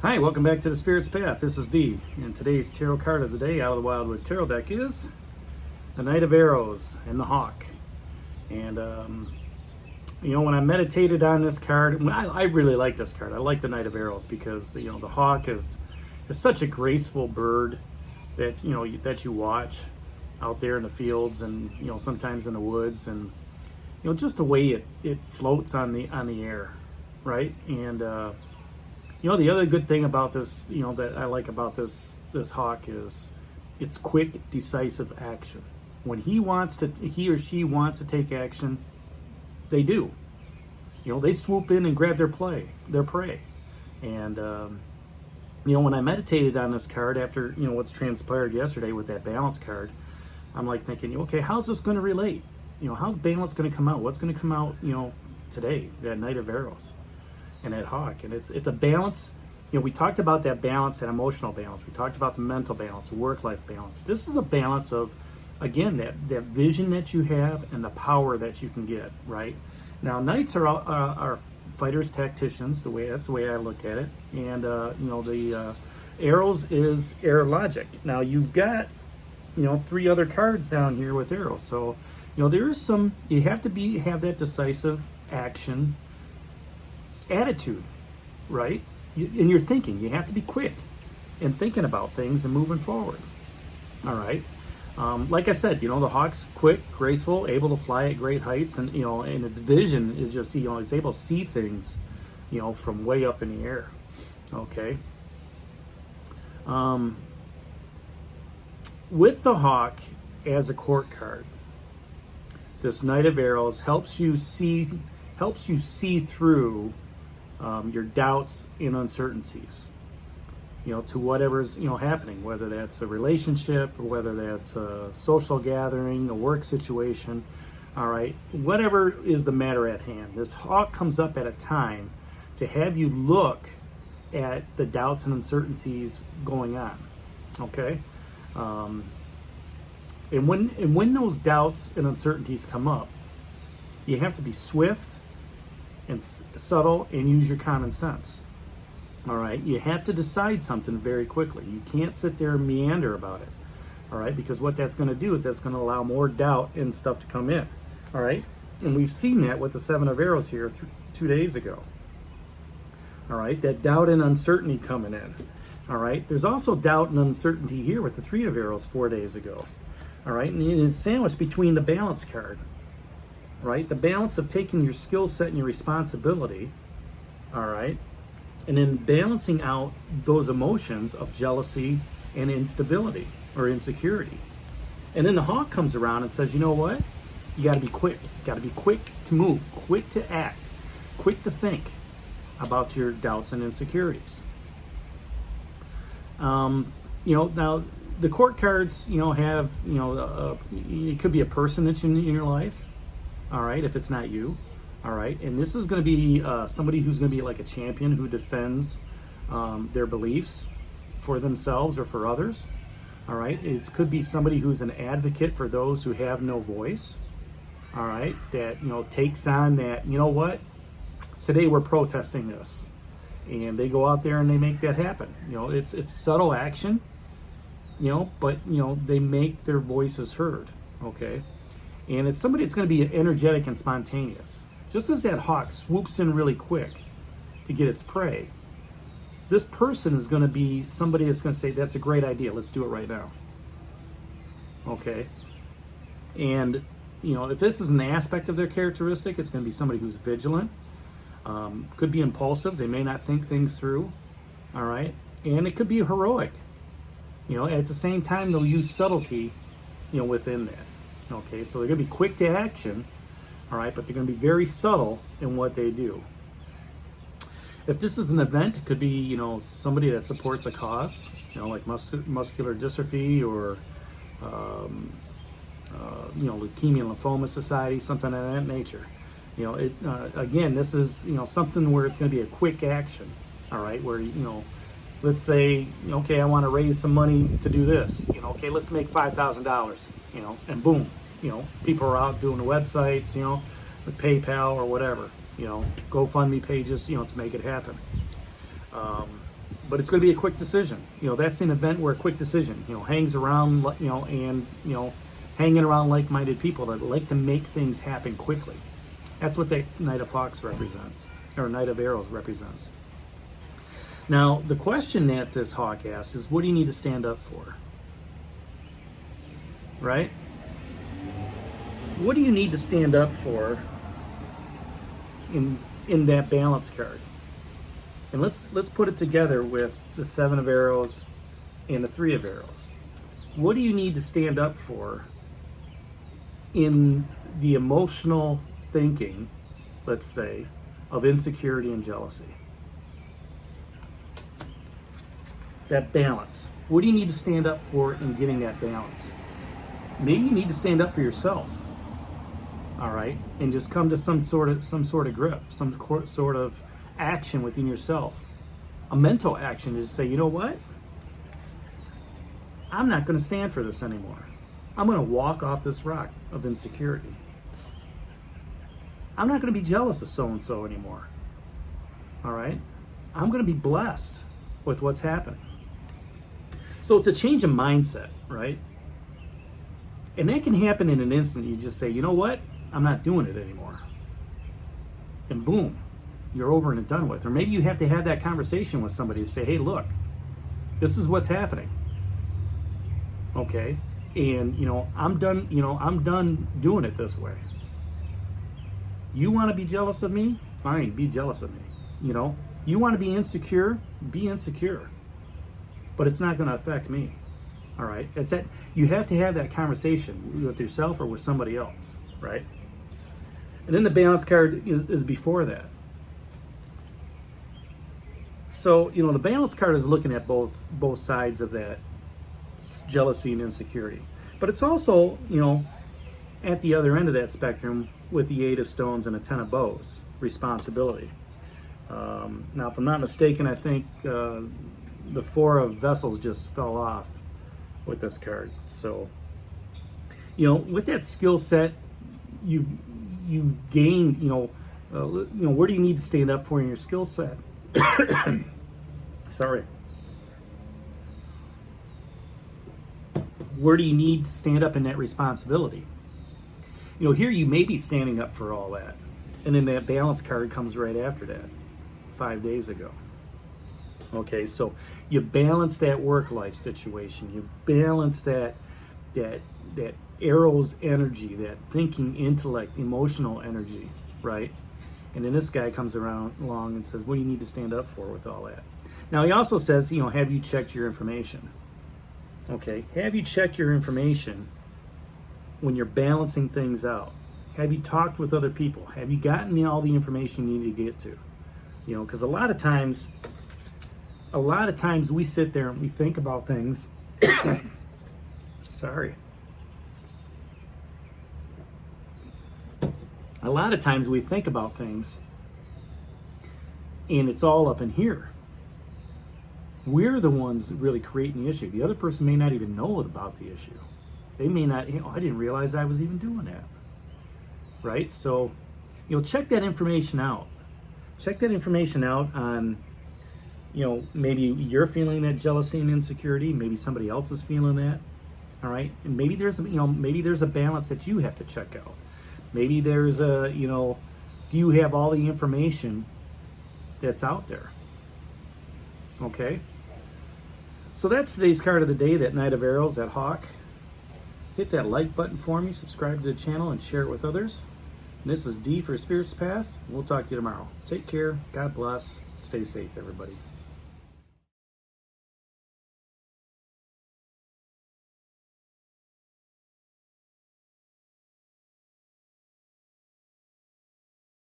Hi, welcome back to the Spirit's Path. This is Dee, and today's tarot card of the day out of the Wildwood Tarot deck is the Knight of Arrows and the Hawk. And when I meditated on this card, I really like this card. I like the Knight of Arrows because the hawk is such a graceful bird that that you watch out there in the fields and sometimes in the woods, and just the way it floats on the air, right? And the other good thing about this, that I like about this hawk is it's quick, decisive action. When he or she wants to take action, they do. They swoop in and grab their prey. And when I meditated on this card after what's transpired yesterday with that balance card, I'm like thinking, okay, how's this going to relate? How's balance going to come out? What's going to come out, today? That Knight of Arrows and that hawk, and it's a balance. We talked about that balance, that emotional balance. We talked about the mental balance, the work-life balance. This is a balance of, again, that vision that you have and the power that you can get. Right now, knights are fighters, tacticians. That's the way I look at it. And the arrows is air logic. Now you've got three other cards down here with arrows. So there is some. You have to have that decisive action attitude, right? In your thinking, you have to be quick in thinking about things and moving forward. All right. Like I said, the hawk's quick, graceful, able to fly at great heights, and and its vision is just it's able to see things, from way up in the air. Okay. With the hawk as a court card, this Knight of Arrows helps you see through your doubts and uncertainties, to whatever's happening, whether that's a relationship or whether that's a social gathering, a work situation. All right, whatever is the matter at hand, this hawk comes up at a time to have you look at the doubts and uncertainties going on. Okay, and when those doubts and uncertainties come up, you have to be swift and subtle and use your common sense. All right, you have to decide something very quickly. You can't sit there and meander about it. All right, because what that's going to do is that's going to allow more doubt and stuff to come in. All right, and we've seen that with the Seven of Arrows here 2 days ago. All right, that doubt and uncertainty coming in. All right, there's also doubt and uncertainty here with the Three of Arrows 4 days ago. All right, and it is sandwiched between the balance card. Right, the balance of taking your skill set and your responsibility, all right, and then balancing out those emotions of jealousy and instability or insecurity. And then the hawk comes around and says, you know what? You got to be quick. You got to be quick to move, quick to act, quick to think about your doubts and insecurities. Now the court cards, have, it could be a person that's in your life. All right, if it's not you. All right, and this is going to be somebody who's going to be like a champion who defends their beliefs for themselves or for others. All right, it could be somebody who's an advocate for those who have no voice. All right, that takes on that, what, today we're protesting this, and they go out there and they make that happen. It's subtle action, but they make their voices heard. Okay. And it's somebody that's going to be energetic and spontaneous. Just as that hawk swoops in really quick to get its prey, this person is going to be somebody that's going to say, that's a great idea, let's do it right now. Okay? And, if this is an aspect of their characteristic, it's going to be somebody who's vigilant, could be impulsive, they may not think things through, all right? And it could be heroic. At the same time, they'll use subtlety, within that. Okay, so they're going to be quick to action, all right, but they're going to be very subtle in what they do. If this is an event, it could be, somebody that supports a cause, like muscular dystrophy or, leukemia and lymphoma society, something of that nature. Again, this is, something where it's going to be a quick action, all right, where, let's say, okay, I want to raise some money to do this. Okay, let's make $5,000. And boom, people are out doing the websites, with PayPal or whatever, GoFundMe pages, to make it happen. but it's going to be a quick decision. That's an event where a quick decision, hangs around, and, hanging around like-minded people that like to make things happen quickly. That's what the Knight of Hawks represents, or Knight of Arrows represents. Now, the question that this Hawk asks is, what do you need to stand up for? Right? What do you need to stand up for in that balance card? And let's put it together with the Seven of Arrows and the Three of Arrows. What do you need to stand up for in the emotional thinking, let's say, of insecurity and jealousy? That balance. What do you need to stand up for in getting that balance? Maybe you need to stand up for yourself, all right, and just come to some sort of grip, some sort of action within yourself. A mental action is to say, you know what? I'm not going to stand for this anymore. I'm going to walk off this rock of insecurity. I'm not going to be jealous of so-and-so anymore. All right? I'm going to be blessed with what's happening. So it's a change of mindset, right? And that can happen in an instant. You just say, you know what? I'm not doing it anymore. And boom, you're over and done with. Or maybe you have to have that conversation with somebody to say, hey, look, this is what's happening. Okay? And, I'm done doing it this way. You want to be jealous of me? Fine, be jealous of me. You want to be insecure? Be insecure. But it's not going to affect me. All right? It's that you have to have that conversation with yourself or with somebody else, right? And then the balance card is before that. So, the balance card is looking at both sides of that jealousy and insecurity. But it's also, at the other end of that spectrum with the Eight of Stones and the Ten of Bows, responsibility. Now, if I'm not mistaken, I think the Four of Vessels just fell off with this card. So, with that skill set, you've gained, where do you need to stand up for in your skill set? Sorry. Where do you need to stand up in that responsibility? Here you may be standing up for all that. And then that balance card comes right after that, 5 days ago. Okay, so you balance that work-life situation. You've balanced that arrow's energy, that thinking, intellect, emotional energy, right? And then this guy comes along and says, what do you need to stand up for with all that? Now, he also says, have you checked your information? Okay, have you checked your information when you're balancing things out? Have you talked with other people? Have you gotten all the information you need to get to? Because a lot of times we sit there and we think about things. Sorry. A lot of times we think about things and it's all up in here. We're the ones really creating the issue. The other person may not even know about the issue. They may not, I didn't realize I was even doing that. Right? So, check that information out. Check that information out on, maybe you're feeling that jealousy and insecurity. Maybe somebody else is feeling that. All right? And maybe there's a balance that you have to check out. Maybe there's do you have all the information that's out there? Okay? So that's today's card of the day, that Knight of Arrows, that Hawk. Hit that like button for me, subscribe to the channel, and share it with others. And this is D for Spirit's Path. We'll talk to you tomorrow. Take care. God bless. Stay safe, everybody.